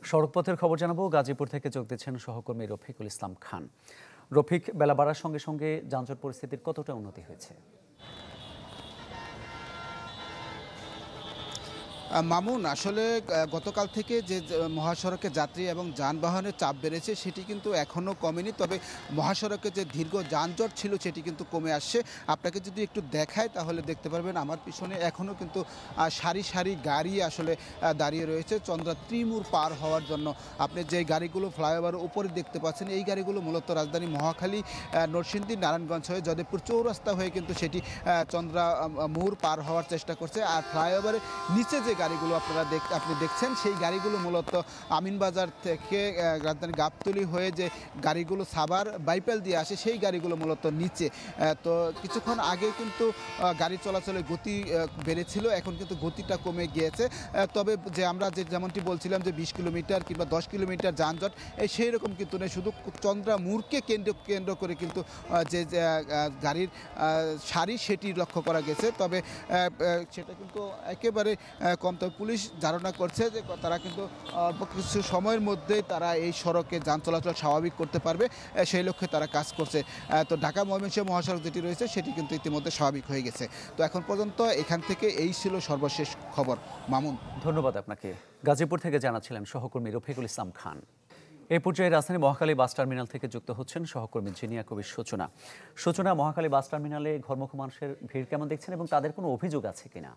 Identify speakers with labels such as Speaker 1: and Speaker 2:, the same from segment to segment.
Speaker 1: সড়কপথের খবর জানাবো। গাজীপুর থেকে যোগ দিচ্ছেন সহকর্মী রফিকুল ইসলাম খান। রফিক, বেলা বাড়ার সঙ্গে সঙ্গে যানজট পরিস্থিতির কতটা উন্নতি হয়েছে?
Speaker 2: মামুন, আসলে গতকাল থেকে যে মহাসড়কে যাত্রী এবং যানবাহনের চাপ বেড়েছে সেটি কিন্তু এখনও কমেনি। তবে মহাসড়কে যে দীর্ঘ যানজট ছিল সেটি কিন্তু কমে আসছে। আপনাকে যদি একটু দেখায় তাহলে দেখতে পারবেন আমার পিছনে এখনও কিন্তু সারি সারি গাড়ি আসলে দাঁড়িয়ে রয়েছে চন্দ্রা ত্রিমুর পার হওয়ার জন্য। আপনি যে গাড়িগুলো ফ্লাইওভারের উপরে দেখতে পাচ্ছেন এই গাড়িগুলো মূলত রাজধানী মহাখালী, নরসিংদী, নারায়ণগঞ্জ হয়ে যাদবপুর চৌরাস্তা হয়ে কিন্তু সেটি চন্দ্রা মুর পার হওয়ার চেষ্টা করছে। আর ফ্লাইওভারের নিচে যে গাড়িগুলো আপনি দেখছেন সেই গাড়িগুলো মূলত আমিনবাজার থেকে রাজধানী গাবতলী হয়ে যে গাড়িগুলো সাভার বাইপাল দিয়ে আসে সেই গাড়িগুলো মূলত নিচে। তো কিছুক্ষণ আগে কিন্তু গাড়ি চলাচলের গতি বেড়েছিল, এখন কিন্তু গতিটা কমে গিয়েছে। তবে যে আমরা যেমনটি বলছিলাম যে 20 কিলোমিটার কিংবা 10 কিলোমিটার যানজট সেই রকম কিন্তু নেই, শুধু চন্দ্রা মুরকে কেন্দ্র করে কিন্তু যে গাড়ির সারি সেটি লক্ষ্য করা গেছে। তবে সেটা কিন্তু একেবারে কম। তবে পুলিশ ধারণা করছে যে তারা কিন্তু অল্প কিছু সময়ের মধ্যেই তারা এই সড়কে যান চলাচল স্বাভাবিক করতে পারবে, সেই লক্ষ্যে তারা কাজ করছে। তো ঢাকা ময়মনসিংহ মহাসড়ক যেটি রয়েছে সেটি কিন্তু ইতিমধ্যে স্বাভাবিক হয়ে গেছে। তো এখন পর্যন্ত এখান থেকে এই ছিল সর্বশেষ খবর। মামুন,
Speaker 1: ধন্যবাদ আপনাকে। গাজীপুর থেকে জানাচ্ছিলেন সহকর্মী রফিকুল ইসলাম খান। এই পর্যায়ে রাজধানী মহাখালী বাস টার্মিনাল থেকে যুক্ত হচ্ছেন সহকর্মী জিনিয়া কবির সূচনা। মহাখালী বাস টার্মিনালে ঘরমুখ মানুষের ভিড় কেমন দেখছেন এবং তাদের কোনো অভিযোগ আছে কিনা?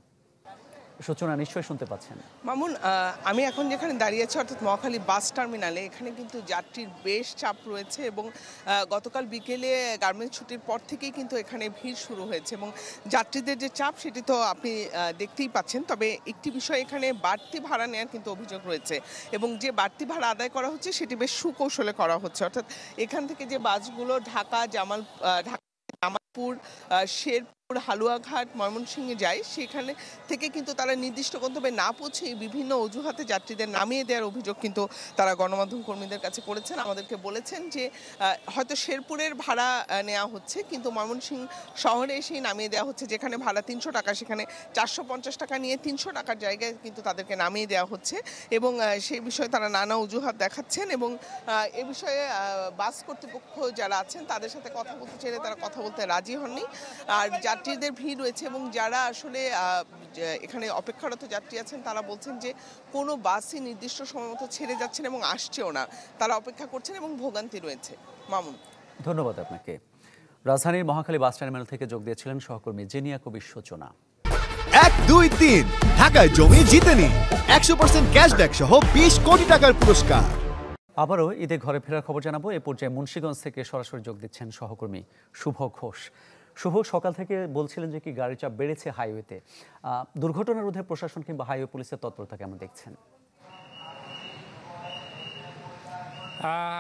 Speaker 1: সূচনা, নিশ্চয়ই শুনতে পাচ্ছেন।
Speaker 3: মামুন, আমি এখন যেখানে দাঁড়িয়ে আছি অর্থাৎ মহাখালী বাস টার্মিনালে, এখানে কিন্তু যাত্রীর বেশ চাপ রয়েছে এবং গতকাল বিকেলে গার্মেন্টস ছুটির পর থেকেই কিন্তু এখানে ভিড় শুরু হয়েছে এবং যাত্রীদের যে চাপ সেটি তো আপনি দেখতেই পাচ্ছেন। তবে একটি বিষয়, এখানে বাড়তি ভাড়া নেওয়ার কিন্তু অভিযোগ রয়েছে এবং যে বাড়তি ভাড়া আদায় করা হচ্ছে সেটি বেশ সুকৌশলে করা হচ্ছে। অর্থাৎ এখান থেকে যে বাসগুলো জামালপুর, শেরপুর, হালুয়াঘাট, ময়মনসিংহে যায়, সেখানে থেকে কিন্তু তারা নির্দিষ্ট গন্তব্যে না পৌঁছে বিভিন্ন অজুহাতে যাত্রীদের নামিয়ে দেওয়ার অভিযোগ কিন্তু তারা গণমাধ্যম কর্মীদের কাছে করেছেন। আমাদেরকে বলেছেন যে হয়তো শেরপুরের ভাড়া নেওয়া হচ্ছে কিন্তু ময়মনসিংহ শহরে এসেই নামিয়ে দেওয়া হচ্ছে, যেখানে ভাড়া 300 টাকা সেখানে 450 টাকা নিয়ে 300 টাকার জায়গায় কিন্তু তাদেরকে নামিয়ে দেওয়া হচ্ছে এবং সেই বিষয়ে তারা নানা অজুহাত দেখাচ্ছেন এবং এ বিষয়ে বাস কর্তৃপক্ষ যারা আছেন তাদের সাথে কথা বলতে চাইলে তারা কথা বলতে রাজি হননি। আর যাত্রীদের ভিড় রয়েছে এবং যারা আসলে এখানে অপেক্ষারত যাত্রী আছেন তারা বলছেন যে কোনো বাসই নির্দিষ্ট সময় মতো ছেড়ে যাচ্ছেন এবং আসছেও না, তারা অপেক্ষা করছেন এবং ভোগান্তি রয়েছে। মামুন,
Speaker 1: ধন্যবাদ আপনাকে। রাজধানীর মহাখালী বাস টার্মিনাল থেকে যোগ দিয়েছিলেন সহকর্মী জিনিয়া কবির সূচনা।
Speaker 4: 1, 2, 3 ঢাকায় জমি জিতে নিন 100% ক্যাশব্যাক সহ 20 কোটি টাকার পুরস্কার।
Speaker 1: আবারও ঈদে ঘরে ফেরার খবর জানাবো। এ পর্যায়ে মুন্সিগঞ্জ থেকে সরাসরি যোগ দিচ্ছেন সহকর্মী শুভ ঘোষ। শুভ, সকাল থেকে বলছিলেন যে কি গাড়ির চাপ বেড়েছে হাইওয়েতে, দুর্ঘটনা রোধে প্রশাসন কিংবা হাইওয়ে পুলিশের তৎপরতা কেমন দেখছেন?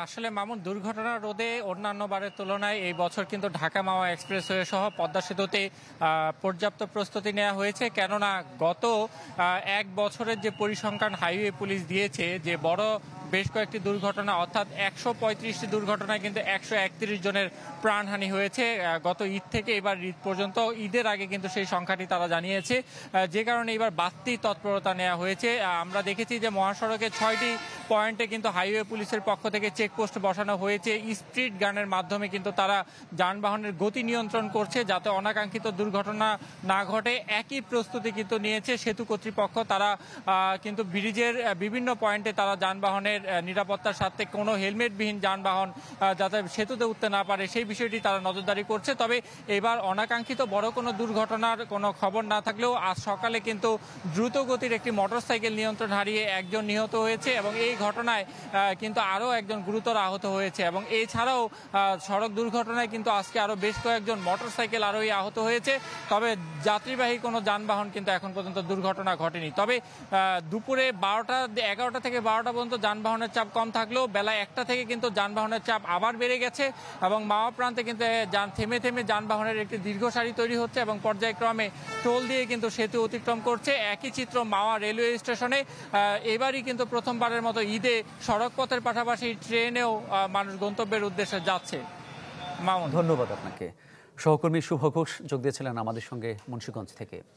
Speaker 5: আসলে মামুন, দুর্ঘটনা রোধে অন্যান্য বারের তুলনায় এই বছর কিন্তু ঢাকা মাওয়া এক্সপ্রেসওয়ে সহ পদ্মা সেতুতে পর্যাপ্ত প্রস্তুতি নেওয়া হয়েছে। কেননা গত 1 বছরের যে পরিসংখ্যান হাইওয়ে পুলিশ দিয়েছে, যে বড় বেশ কয়েকটি দুর্ঘটনা অর্থাৎ 135টি দুর্ঘটনায় কিন্তু 131 জনের প্রাণহানি হয়েছে গত ঈদ থেকে এবার ঈদ পর্যন্ত। ঈদের আগে কিন্তু সেই সংখ্যাটি তারা জানিয়েছে, যে কারণে এবার বাড়তি তৎপরতা নেওয়া হয়েছে। আমরা দেখেছি যে মহাসড়কে 6টি পয়েন্টে কিন্তু হাইওয়ে পুলিশের পক্ষ থেকে চেকপোস্ট বসানো হয়েছে। স্পিড গানের মাধ্যমে কিন্তু তারা যানবাহনের গতি নিয়ন্ত্রণ করছে যাতে অনাকাঙ্ক্ষিত দুর্ঘটনা না ঘটে। একই প্রস্তুতি কিন্তু নিয়েছে সেতু কর্তৃপক্ষ। তারা কিন্তু ব্রিজের বিভিন্ন পয়েন্টে তারা যানবাহনের নিরাপত্তার সাথে কোনো হেলমেটবিহীন যানবাহন যাতে সেতুতে উঠতে না পারে সেই বিষয়টি তারা নজরদারি করছে। তবে এবার অনাকাঙ্ক্ষিত বড় কোনো দুর্ঘটনার কোনো খবর না থাকলেও আজ সকালে কিন্তু দ্রুত গতির একটি মোটরসাইকেল নিয়ন্ত্রণ হারিয়ে একজন নিহত হয়েছে এবং এই ঘটনায় কিন্তু আরও একজন গুরুতর আহত হয়েছে এবং এছাড়াও সড়ক দুর্ঘটনায় কিন্তু আজকে আরও বেশ কয়েকজন মোটরসাইকেল আরোহী আহত হয়েছে। তবে যাত্রীবাহী কোনো যানবাহন কিন্তু এখন পর্যন্ত দুর্ঘটনা ঘটেনি। তবে দুপুরে 11টা থেকে 12টা পর্যন্ত যানবাহনের চাপ কম থাকলেও বেলা 1টা থেকে কিন্তু যানবাহনের চাপ আবার বেড়ে গেছে এবং মাওয়া প্রান্তে কিন্তু থেমে থেমে যানবাহনের একটি দীর্ঘ সারি তৈরি হচ্ছে এবং পর্যায়ক্রমে টোল দিয়ে কিন্তু সেতু অতিক্রম করছে। একই চিত্র মাওয়া রেলওয়ে স্টেশনে। এবারই কিন্তু প্রথমবারের মতো ঈদে সড়ক পথের পাশাপাশি ট্রেনেও মানুষ গন্তব্যের উদ্দেশ্যে যাচ্ছে। মামুন,
Speaker 1: ধন্যবাদ আপনাকে। সহকর্মী শুভ ঘোষ যোগ দিয়েছিলেন আমাদের সঙ্গে মুন্সিগঞ্জ থেকে।